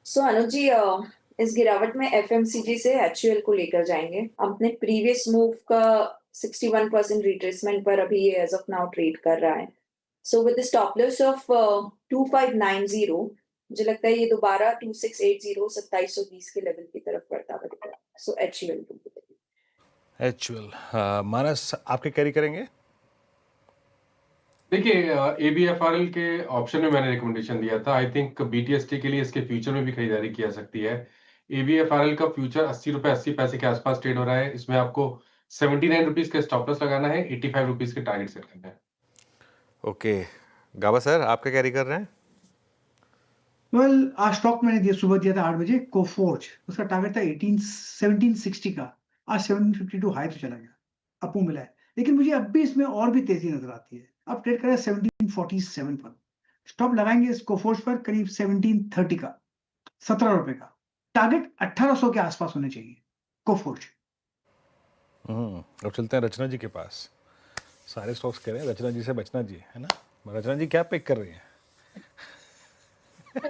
सो अनुज जी, इस गिरावट में एफएमसीजी से एचयूएल को लेकर जाएंगे। अपने प्रीवियस मूव का 61% रिट्रेसमेंट पर अभी ये एज ऑफ नाउ ट्रेड कर रहा है। So with stop loss of 2590, मुझे लगता है ये दोबारा 2680 2720 के लेवल की तरफ बढ़ता हुआ दिख रहा है। सो एचयूएल एचयूएल मानस आपके कैरी करेंगे? देखिए, एबीएफआरएल के ऑप्शन में मैंने रिकमेंडेशन दिया था। आई थिंक बीटीएसटी के लिए इसके फ्यूचर में भी खरीदारी की जा सकती है। एबीएफआरएल का फ्यूचर 80 रुपए 80 पैसे के आसपास ट्रेड हो रहा है। इसमें आपको 79 रुपीज का स्टॉप लॉस लगाना है, 85 रुपीज के टारगेट सेट करना है। ओके, गाबा सर आपके कैरी कर रहे हैं? आज स्टॉक मैंने दिया, सुबह दिया था 8 बजे, कोफोर्ज। उसका टारगेट था 1760 का। आज 1752 हाई तो चला गया, अपू मिला है। लेकिन मुझे अब भी इसमें और भी तेजी नजर आती है। अब ट्रेड कर रहा है 1747 पर। स्टॉप लगाएंगे इस कोफोर्ज पर करीब 1730 का, 17 रुपए का। टारगेट 1800 के आसपास होने चाहिए कोफोर्ज। अब चलते हैं रचना जी के पास। सारे स्टॉक्स कह रहे हैं रचना जी से बचना जी, है ना? रचना जी क्या पिक कर रही हैं?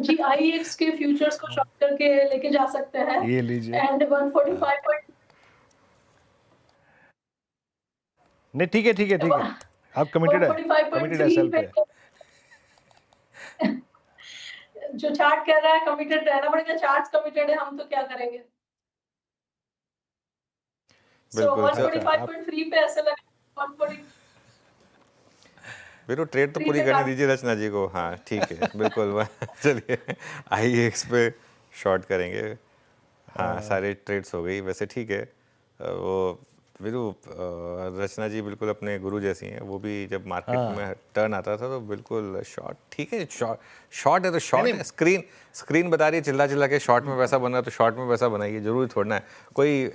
जी, आईएक्स के फ्यूचर्स को शॉर्ट करके लेके जा सकते हैं। ये लीजिए। एंड 145 नहीं, ठीक है। आप कमिटेड है, कमिटेड है सेल पे। जो चार्ट कह रहा है कमिटेड रहना पड़ेगा, चार्ट्स कमिटेड है, हम तो क्या करेंगे। सो 145.3 पे ऐसे लगा 140। फिर वो ट्रेड तो पूरी करने दीजिए रचना जी को। हाँ ठीक है, बिल्कुल। चलिए आईएक्स पे शॉर्ट करेंगे। हाँ, सारे ट्रेड्स हो गई वैसे, ठीक है। वो वीरू, रचना जी बिल्कुल अपने गुरु जैसी हैं। वो भी जब मार्केट में टर्न आता था तो बिल्कुल शॉर्ट, ठीक है, शॉर्ट है तो शॉर्ट है। स्क्रीन बता रही है चिल्ला के शॉर्ट में पैसा बना तो शॉर्ट में पैसा बनाइए, जरूरी थोड़ा है। कोई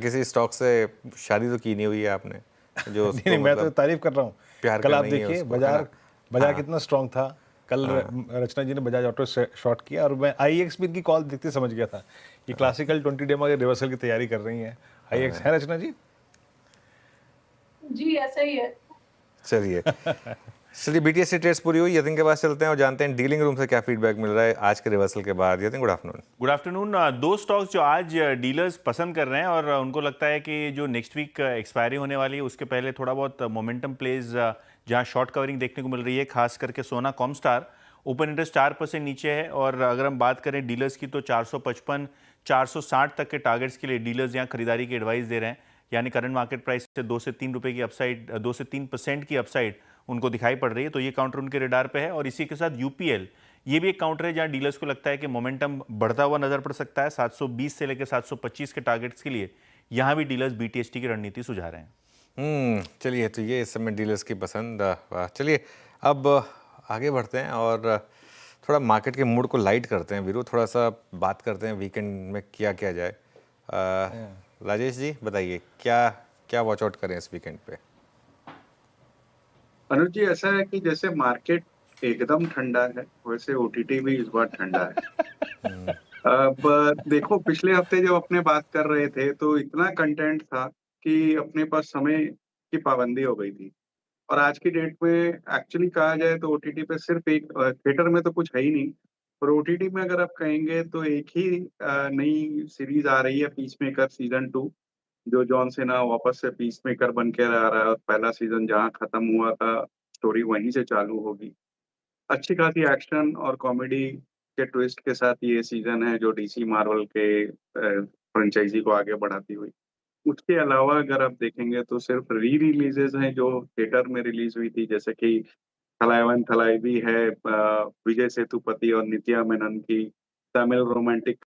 किसी स्टॉक से शादी तो की नहीं हुई है आपने जो नहीं, मैं तो तारीफ कर रहा हूँ। कल आप देखिए बाजार कितना स्ट्रांग था। कल रचना जी ने बजाज ऑटो शॉर्ट किया और मैं आईएक्स भी इनकी कॉल देखते समझ गया था ये क्लासिकल 20 डे में रिवर्सल की तैयारी कर रही हैं। आईएक्स है रचना जी? जी ऐसा ही है। चलिए बीटीएससी ट्रेड्स पूरी हुई। यतिन के पास चलते हैं और जानते हैं डीलिंग रूम से क्या फीडबैक मिल रहा है आज के रिवर्सल के बाद। Yatin, good afternoon. Good afternoon. दो स्टॉक्स जो आज डीलर्स पसंद कर रहे हैं और उनको लगता है कि जो नेक्स्ट वीक एक्सपायरी होने वाली है उसके पहले थोड़ा बहुत मोमेंटम प्लेज जहां शॉर्ट कवरिंग देखने को मिल रही है, खास करके सोना कॉमस्टार। ओपन इंटरेस्ट 4% नीचे है और अगर हम बात करें डीलर्स की तो 455 460 तक के टारगेट्स के लिए डीलर्स यहाँ खरीदारी की एडवाइस दे रहे हैं। यानी करंट मार्केट प्राइस से 2 से 3 रुपए की अपसाइड, 2 से 3% की अपसाइड उनको दिखाई पड़ रही है। तो ये काउंटर उनके रेडार पे है। और इसी के साथ यूपीएल, ये भी एक काउंटर है जहां डीलर्स को लगता है कि मोमेंटम बढ़ता हुआ नजर पड़ सकता है। 720 से लेकर 725 के टारगेट्स के लिए यहां भी डीलर्स बीटीएसटी की रणनीति सुझा रहे हैं। चलिए, तो ये इस समय डीलर्स की पसंद। चलिए अब आगे बढ़ते हैं और थोड़ा मार्केट के मूड को लाइट करते हैं। वीरू, थोड़ा सा बात करते हैं वीकेंड में क्या किया जाए। राजेश जी बताइए, क्या वॉच आउट करें इस वीकेंड पे? अनुज जी, ऐसा है कि जैसे मार्केट एकदम ठंडा है वैसे ओटीटी भी इस बार ठंडा है। अब देखो, पिछले हफ्ते जब अपने बात कर रहे थे तो इतना कंटेंट था कि अपने पास समय की पाबंदी हो गई थी। और आज की डेट में एक्चुअली कहा जाए तो ओटीटी पे सिर्फ एक, थिएटर में तो कुछ है ही नहीं, और ओटीटी में अगर आप कहेंगे तो एक ही नई सीरीज आ रही है, पीसमेकर सीजन 2, जो जॉन सेना वापस से पीसमेकर बन के आ रहा है और पहला सीजन जहाँ खत्म हुआ था स्टोरी वहीं से चालू होगी। अच्छी खासी एक्शन और कॉमेडी के ट्विस्ट के साथ ये सीजन है जो डीसी मार्वल के फ्रेंचाइजी को आगे बढ़ाती हुई। उसके अलावा अगर आप देखेंगे तो सिर्फ री-रिलीजेस हैं जो थिएटर में रिलीज हुई थी, जैसे कि थलाइवन थलाइवी है, विजय सेतुपति और नित्या मेनन की तमिल रोमांटिक